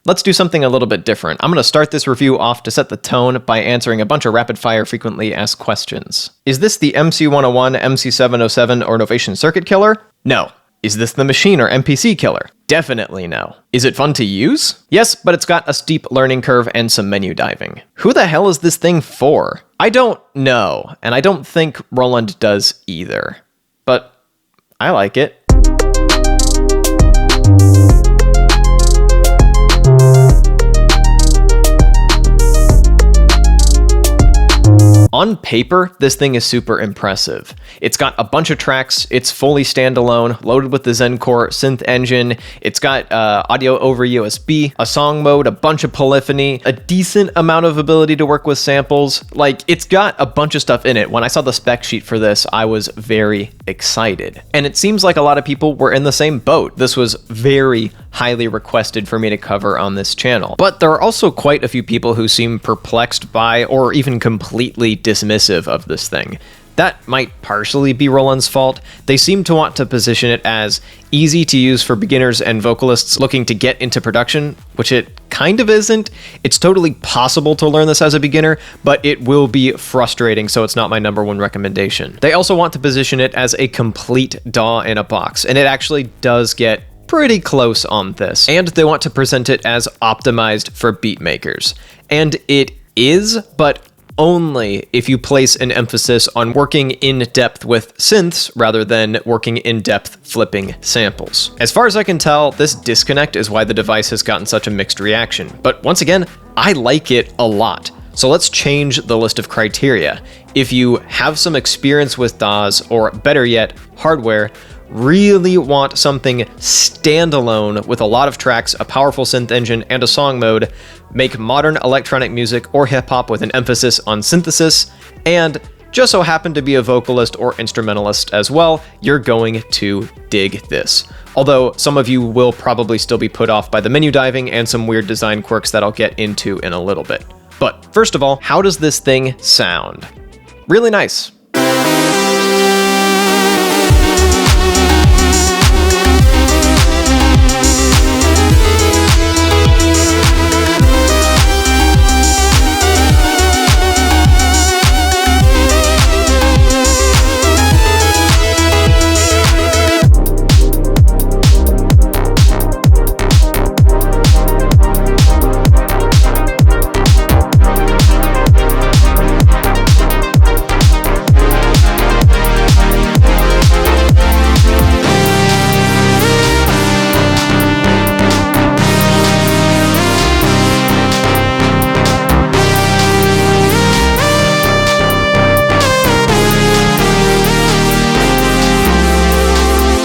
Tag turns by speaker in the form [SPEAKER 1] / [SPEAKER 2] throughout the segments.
[SPEAKER 1] Let's do something a little bit different. I'm going to start this review off to set the tone by answering a bunch of rapid-fire frequently asked questions. Is this the MC101, MC707, or Novation Circuit Killer? No. Is this the Machine or MPC Killer? Definitely no. Is it fun to use? Yes, but it's got a steep learning curve and some menu diving. Who the hell is this thing for? I don't know, and I don't think Roland does either. But I like it. On paper, this thing is super impressive. It's got a bunch of tracks, it's fully standalone, loaded with the Zencore synth engine, it's got audio over USB, a song mode, a bunch of polyphony, a decent amount of ability to work with samples. Like, it's got a bunch of stuff in it. When I saw the spec sheet for this, I was very excited. And it seems like a lot of people were in the same boat. This was very highly requested for me to cover on this channel. But there are also quite a few people who seem perplexed by or even completely dismissive of this thing. That might partially be Roland's fault. They seem to want to position it as easy to use for beginners and vocalists looking to get into production, which it kind of isn't. It's totally possible to learn this as a beginner, but it will be frustrating, so it's not my #1 recommendation. They also want to position it as a complete DAW in a box, and it actually does get pretty close on this. And they want to present it as optimized for beat makers. And it is, but only if you place an emphasis on working in depth with synths rather than working in depth flipping samples. As far as I can tell, this disconnect is why the device has gotten such a mixed reaction. But once again, I like it a lot. So let's change the list of criteria. If you have some experience with DAWs, or better yet, hardware, really want something standalone with a lot of tracks, a powerful synth engine, and a song mode, make modern electronic music or hip-hop with an emphasis on synthesis, and just so happen to be a vocalist or instrumentalist as well, you're going to dig this. Although some of you will probably still be put off by the menu diving and some weird design quirks that I'll get into in a little bit. But first of all, how does this thing sound? Really nice.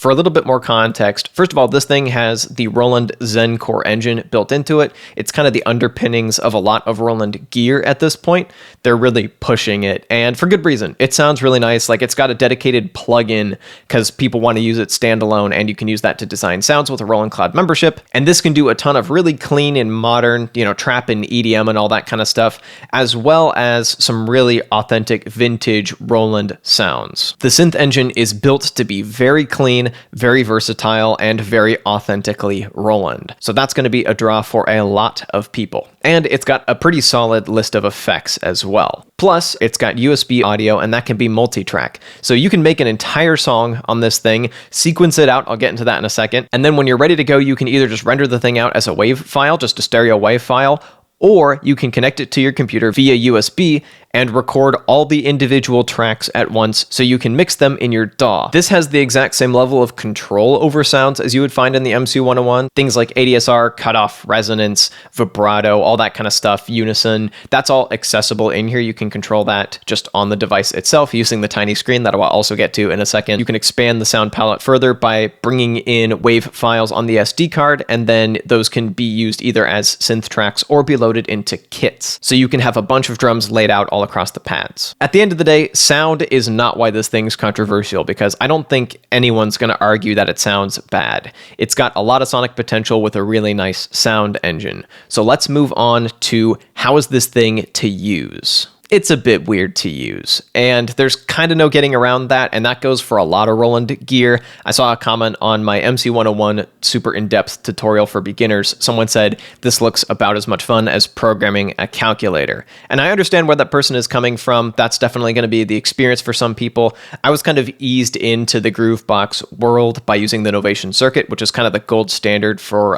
[SPEAKER 1] For a little bit more context, first of all, this thing has the Roland Zencore engine built into it. It's kind of the underpinnings of a lot of Roland gear at this point. They're really pushing it, and for good reason. It sounds really nice. Like, it's got a dedicated plugin because people want to use it standalone, and you can use that to design sounds with a Roland Cloud membership. And this can do a ton of really clean and modern, trap and EDM and all that kind of stuff, as well as some really authentic vintage Roland sounds. The synth engine is built to be very clean, very versatile, and very authentically Roland. So that's going to be a draw for a lot of people. And it's got a pretty solid list of effects as well. Plus, it's got USB audio, and that can be multi-track. So you can make an entire song on this thing, sequence it out, I'll get into that in a second, and then when you're ready to go, you can either just render the thing out as a WAV file, just a stereo WAV file, or you can connect it to your computer via USB and record all the individual tracks at once so you can mix them in your DAW. This has the exact same level of control over sounds as you would find in the MC101. Things like ADSR, cutoff, resonance, vibrato, all that kind of stuff, unison, that's all accessible in here. You can control that just on the device itself using the tiny screen that I'll also get to in a second. You can expand the sound palette further by bringing in WAV files on the SD card, and then those can be used either as synth tracks or be loaded into kits. So you can have a bunch of drums laid out all across the pads. At the end of the day, sound is not why this thing's controversial, because I don't think anyone's going to argue that it sounds bad. It's got a lot of sonic potential with a really nice sound engine. So let's move on to how is this thing to use. it's a bit weird to use, and there's kind of no getting around that, and that goes for a lot of Roland gear. I saw a comment on my MC-101 super in-depth tutorial for beginners. Someone said, this looks about as much fun as programming a calculator. And I understand where that person is coming from. That's definitely going to be the experience for some people. I was kind of eased into the Groovebox world by using the Novation circuit, which is kind of the gold standard for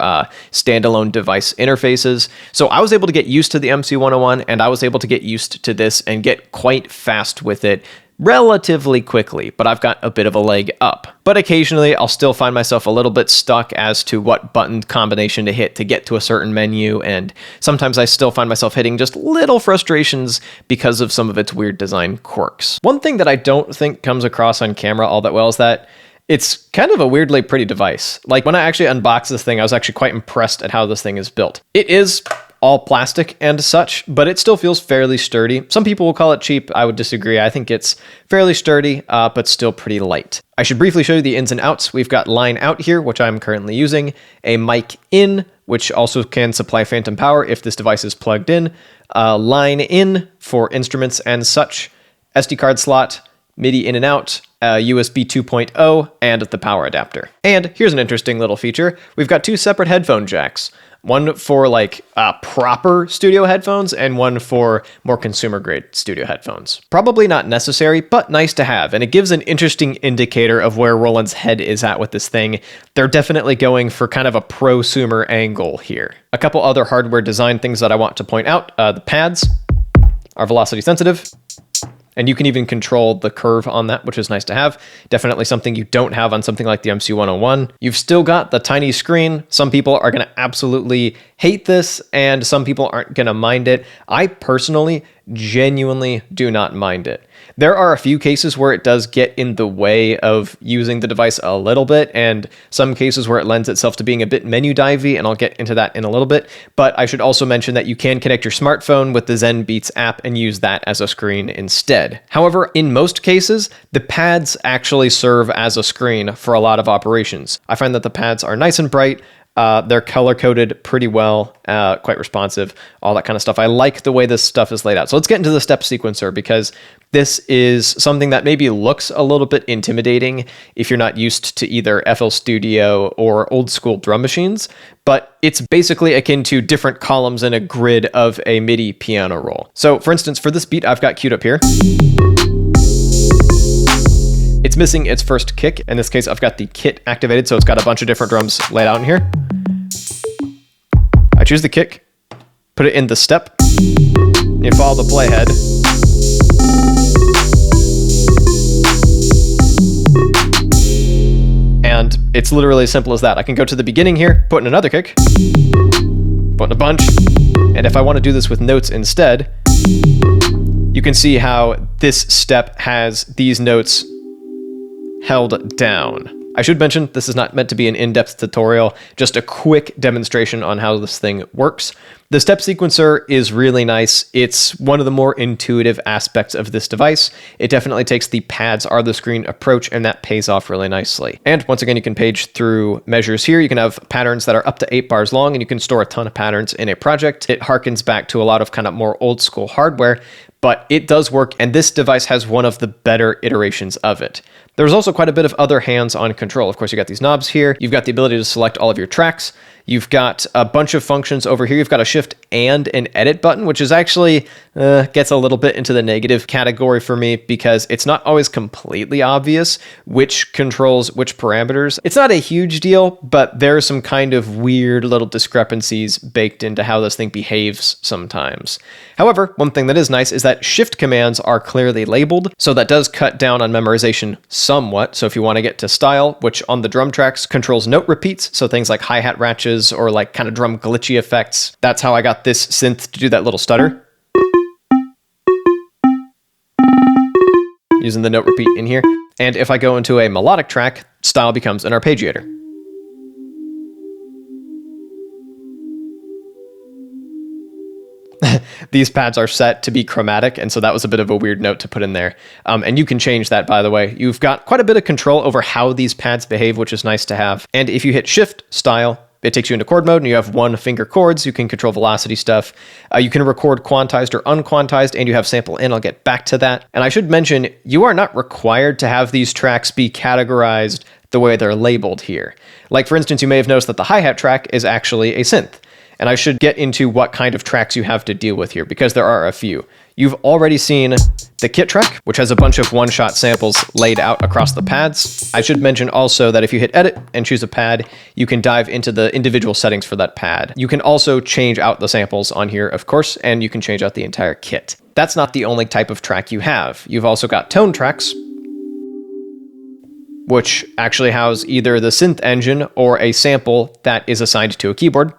[SPEAKER 1] standalone device interfaces. So I was able to get used to the MC-101, and I was able to get used to this and get quite fast with it relatively quickly, but I've got a bit of a leg up. But occasionally I'll still find myself a little bit stuck as to what button combination to hit to get to a certain menu, and sometimes I still find myself hitting just little frustrations because of some of its weird design quirks. One thing that I don't think comes across on camera all that well is that it's kind of a weirdly pretty device. Like, when I actually unboxed this thing, I was actually quite impressed at how this thing is built. It is all plastic and such, but it still feels fairly sturdy. Some people will call it cheap. I would disagree. I think it's fairly sturdy, but still pretty light. I should briefly show you the ins and outs. We've got line out here, which I'm currently using, a mic in, which also can supply phantom power if this device is plugged in, line in for instruments and such, SD card slot, MIDI in and out, USB 2.0, and the power adapter. And here's an interesting little feature. We've got two separate headphone jacks. One for like proper studio headphones and one for more consumer grade studio headphones. Probably not necessary, but nice to have. And it gives an interesting indicator of where Roland's head is at with this thing. They're definitely going for kind of a prosumer angle here. A couple other hardware design things that I want to point out. The pads are velocity sensitive, and you can even control the curve on that, which is nice to have. Definitely something you don't have on something like the MC-101. You've still got the tiny screen. Some people are going to absolutely hate this, and some people aren't going to mind it. I personally genuinely do not mind it. There are a few cases where it does get in the way of using the device a little bit, and some cases where it lends itself to being a bit menu divey, and I'll get into that in a little bit. But I should also mention that you can connect your smartphone with the Zen Beats app and use that as a screen instead. However, in most cases, the pads actually serve as a screen for a lot of operations. I find that the pads are nice and bright. They're color-coded pretty well, quite responsive, all that kind of stuff. I like the way this stuff is laid out. So let's get into the step sequencer, because this is something that maybe looks a little bit intimidating if you're not used to either FL Studio or old school drum machines, but it's basically akin to different columns in a grid of a MIDI piano roll. So for instance, for this beat I've got queued up here. It's missing its first kick. In this case, I've got the kit activated, so it's got a bunch of different drums laid out in here. I choose the kick, put it in the step, you follow the playhead. And it's literally as simple as that. I can go to the beginning here, put in another kick, put in a bunch, and if I want to do this with notes instead, you can see how this step has these notes held down. I should mention, this is not meant to be an in-depth tutorial, just a quick demonstration on how this thing works. The step sequencer is really nice. It's one of the more intuitive aspects of this device. It definitely takes the pads are the screen approach, and that pays off really nicely. And once again, you can page through measures here. You can have patterns that are up to 8 bars long, and you can store a ton of patterns in a project. It harkens back to a lot of kind of more old school hardware, but it does work, and this device has one of the better iterations of it. There's also quite a bit of other hands-on control. Of course, you got these knobs here. You've got the ability to select all of your tracks. You've got a bunch of functions over here. You've got a shift and an edit button, which is actually gets a little bit into the negative category for me because it's not always completely obvious which controls which parameters. It's not a huge deal, but there are some kind of weird little discrepancies baked into how this thing behaves sometimes. However, one thing that is nice is that shift commands are clearly labeled, so that does cut down on memorization somewhat. So if you want to get to style, which on the drum tracks controls note repeats, so things like hi-hat ratchets or like kind of drum glitchy effects. That's how I got this synth to do that little stutter. Using the note repeat in here. And if I go into a melodic track, style becomes an arpeggiator. These pads are set to be chromatic, and so that was a bit of a weird note to put in there. And you can change that, by the way. You've got quite a bit of control over how these pads behave, which is nice to have. And if you hit Shift, Style, it takes you into chord mode, and you have one finger chords. You can control velocity stuff. You can record quantized or unquantized, and you have sample in. I'll get back to that. And I should mention, you are not required to have these tracks be categorized the way they're labeled here. Like, for instance, you may have noticed that the hi-hat track is actually a synth. And I should get into what kind of tracks you have to deal with here, because there are a few. You've already seen the kit track, which has a bunch of one-shot samples laid out across the pads. I should mention also that if you hit edit and choose a pad, you can dive into the individual settings for that pad. You can also change out the samples on here, of course, and you can change out the entire kit. That's not the only type of track you have. You've also got tone tracks, which actually house either the synth engine or a sample that is assigned to a keyboard.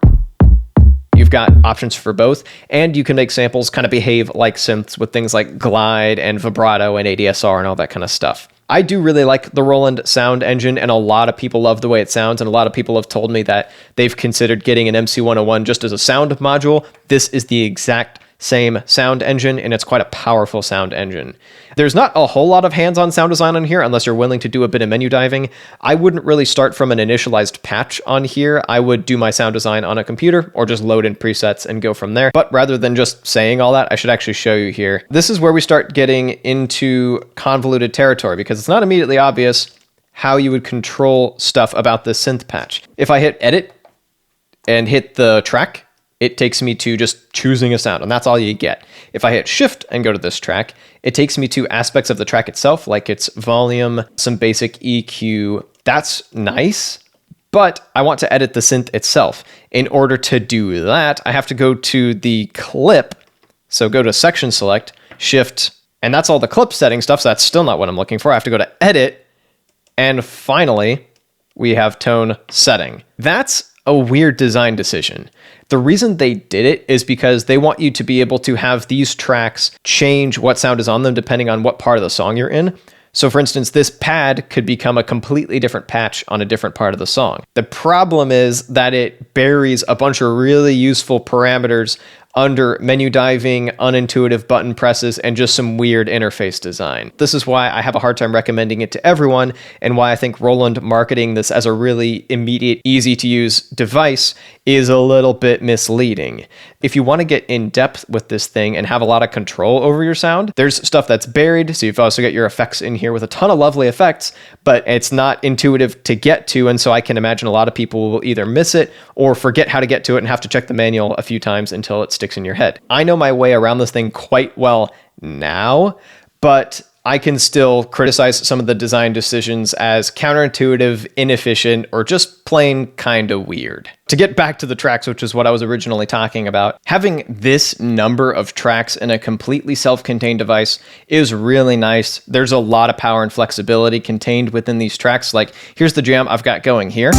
[SPEAKER 1] You've got options for both, and you can make samples kind of behave like synths with things like glide and vibrato and ADSR and all that kind of stuff. I do really like the Roland sound engine, and a lot of people love the way it sounds, and a lot of people have told me that they've considered getting an MC-101 just as a sound module. This is the exact same sound engine, and it's quite a powerful sound engine. There's not a whole lot of hands-on sound design on here unless you're willing to do a bit of menu diving. I wouldn't really start from an initialized patch on here. I would do my sound design on a computer or just load in presets and go from there. But rather than just saying all that, I should actually show you here. This is where we start getting into convoluted territory, because it's not immediately obvious how you would control stuff about this synth patch. If I hit edit and hit the track, it takes me to just choosing a sound, and that's all you get. If I hit shift and go to this track, it takes me to aspects of the track itself, like its volume, some basic EQ. That's nice, but I want to edit the synth itself. In order to do that, I have to go to the clip. So go to section select, shift, and that's all the clip setting stuff, so that's still not what I'm looking for. I have to go to edit, and finally, we have tone setting. That's a weird design decision. The reason they did it is because they want you to be able to have these tracks change what sound is on them depending on what part of the song you're in. So for instance, this pad could become a completely different patch on a different part of the song. The problem is that it buries a bunch of really useful parameters under menu diving, unintuitive button presses, and just some weird interface design. This is why I have a hard time recommending it to everyone, and why I think Roland marketing this as a really immediate, easy-to-use device is a little bit misleading. If you want to get in depth with this thing and have a lot of control over your sound, there's stuff that's buried, so you've also got your effects in here with a ton of lovely effects, but it's not intuitive to get to, and so I can imagine a lot of people will either miss it or forget how to get to it and have to check the manual a few times until it sticks in your head. I know my way around this thing quite well now, but I can still criticize some of the design decisions as counterintuitive, inefficient, or just plain kind of weird. To get back to the tracks, which is what I was originally talking about, having this number of tracks in a completely self-contained device is really nice. There's a lot of power and flexibility contained within these tracks. Like, here's the jam I've got going here.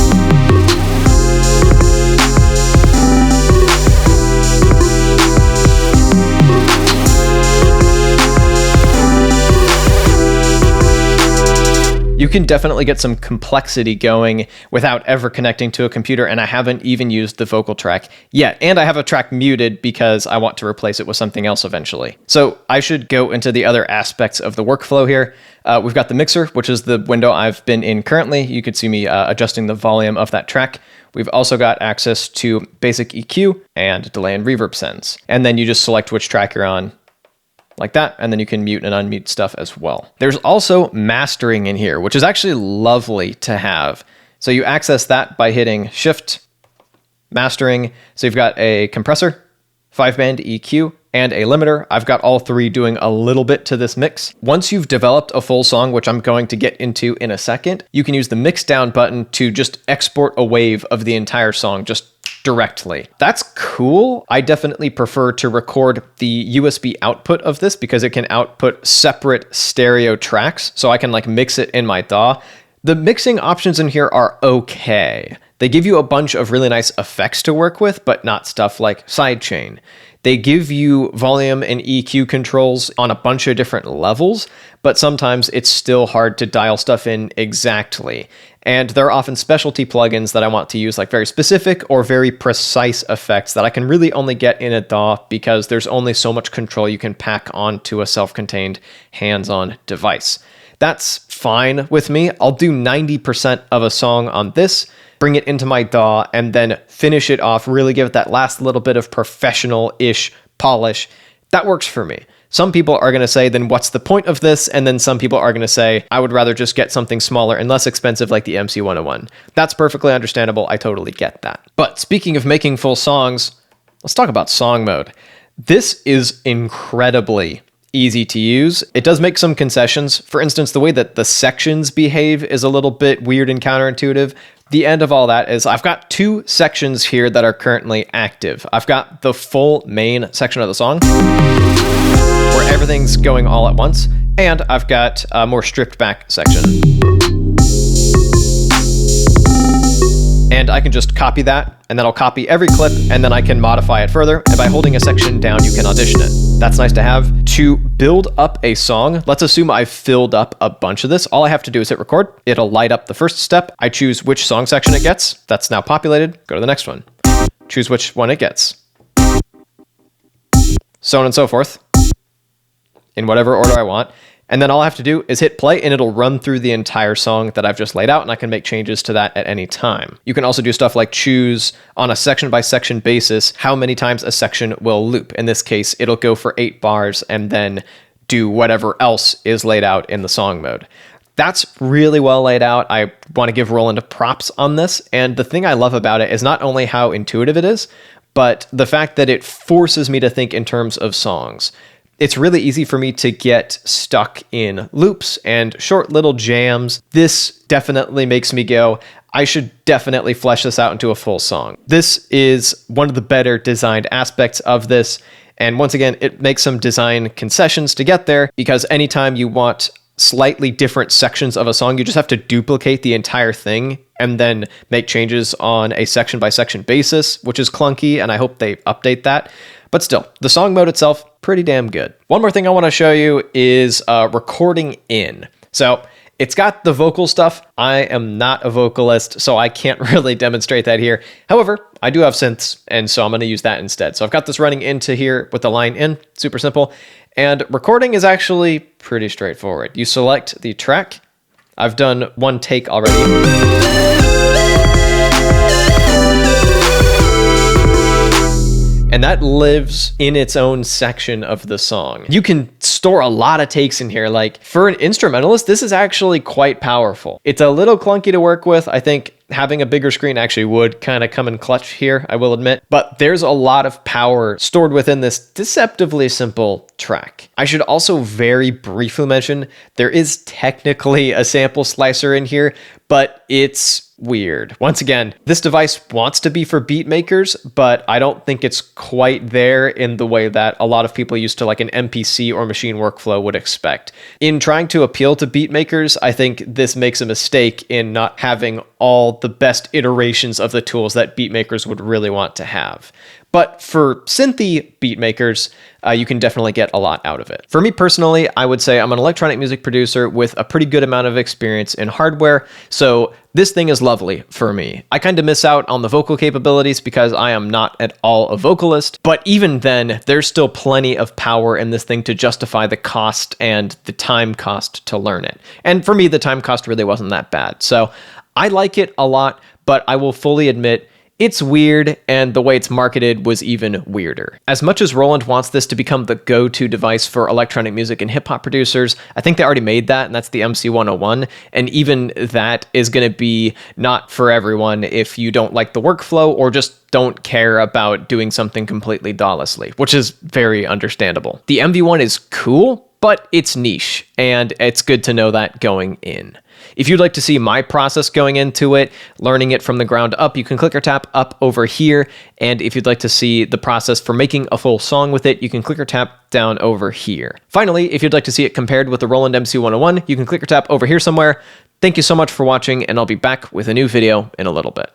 [SPEAKER 1] You can definitely get some complexity going without ever connecting to a computer, and I haven't even used the vocal track yet. And I have a track muted because I want to replace it with something else eventually. So I should go into the other aspects of the workflow here. We've got the mixer, which is the window I've been in currently. You could see me adjusting the volume of that track. We've also got access to basic EQ and delay and reverb sends. And then you just select which track you're on, like that, and then you can mute and unmute stuff as well. There's also mastering in here, which is actually lovely to have. So you access that by hitting Shift, Mastering. So you've got a compressor, 5-band EQ, and a limiter. I've got all three doing a little bit to this mix. Once you've developed a full song, which I'm going to get into in a second, you can use the mix down button to just export a wave of the entire song just directly. That's cool. I definitely prefer to record the USB output of this because it can output separate stereo tracks, so I can like mix it in my DAW. The mixing options in here are okay. They give you a bunch of really nice effects to work with, but not stuff like sidechain. They give you volume and EQ controls on a bunch of different levels, but sometimes it's still hard to dial stuff in exactly. And there are often specialty plugins that I want to use, like very specific or very precise effects that I can really only get in a DAW because there's only so much control you can pack onto a self-contained hands-on device. That's fine with me. I'll do 90% of a song on this. bring it into my DAW, and then finish it off, really give it that last little bit of professional-ish polish. That works for me. Some people are going to say, then what's the point of this? And then some people are going to say, I would rather just get something smaller and less expensive like the MC-101. That's perfectly understandable. I totally get that. But speaking of making full songs, let's talk about song mode. This is incredibly easy to use. It does make some concessions. For instance, the way that the sections behave is a little bit weird and counterintuitive. The end of all that is I've got 2 sections here that are currently active. I've got the full main section of the song, where everything's going all at once, and I've got a more stripped back section. And I can just copy that, and then I'll copy every clip, and then I can modify it further, and by holding a section down, you can audition it. That's nice to have. To build up a song, let's assume I've filled up a bunch of this. All I have to do is hit record. It'll light up the first step. I choose which song section it gets. That's now populated. Go to the next one. Choose which one it gets. So on and so forth, in whatever order I want. And then all I have to do is hit play, and it'll run through the entire song that I've just laid out, and I can make changes to that at any time. You can also do stuff like choose on a section by section basis how many times a section will loop. In this case, it'll go for 8 bars and then do whatever else is laid out in the song mode. That's really well laid out. I want to give Roland props on this. And the thing I love about it is not only how intuitive it is, but the fact that it forces me to think in terms of songs. It's really easy for me to get stuck in loops and short little jams. This definitely makes me go, I should definitely flesh this out into a full song. This is one of the better designed aspects of this. And once again, it makes some design concessions to get there, because anytime you want slightly different sections of a song, you just have to duplicate the entire thing and then make changes on a section by section basis, which is clunky, and I hope they update that. But still, the song mode itself, pretty damn good. One more thing I want to show you is recording in. So it's got the vocal stuff. I am not a vocalist, so I can't really demonstrate that here. However, I do have synths, and so I'm going to use that instead. So I've got this running into here with the line in, super simple. And recording is actually pretty straightforward. You select the track. I've done 1 take already. And that lives in its own section of the song. You can store a lot of takes in here. Like, for an instrumentalist, this is actually quite powerful. It's a little clunky to work with. I think having a bigger screen actually would kind of come in clutch here, I will admit. But there's a lot of power stored within this deceptively simple track. I should also very briefly mention, there is technically a sample slicer in here, but it's weird. Once again, this device wants to be for beat makers, but I don't think it's quite there in the way that a lot of people used to like an MPC or machine workflow would expect. In trying to appeal to beat makers, I think this makes a mistake in not having all the best iterations of the tools that beat makers would really want to have. But for synthy beat makers, you can definitely get a lot out of it. For me personally, I would say I'm an electronic music producer with a pretty good amount of experience in hardware, so this thing is lovely for me. I kind of miss out on the vocal capabilities because I am not at all a vocalist, but even then, there's still plenty of power in this thing to justify the cost and the time cost to learn it. And for me, the time cost really wasn't that bad. So I like it a lot, but I will fully admit, it's weird, and the way it's marketed was even weirder. As much as Roland wants this to become the go-to device for electronic music and hip-hop producers, I think they already made that, and that's the MC-101, and even that is going to be not for everyone if you don't like the workflow or just don't care about doing something completely DAW-lessly, which is very understandable. The MV-1 is cool, but it's niche, and it's good to know that going in. If you'd like to see my process going into it, learning it from the ground up, you can click or tap up over here. And if you'd like to see the process for making a full song with it, you can click or tap down over here. Finally, if you'd like to see it compared with the Roland MC-101, you can click or tap over here somewhere. Thank you so much for watching, and I'll be back with a new video in a little bit.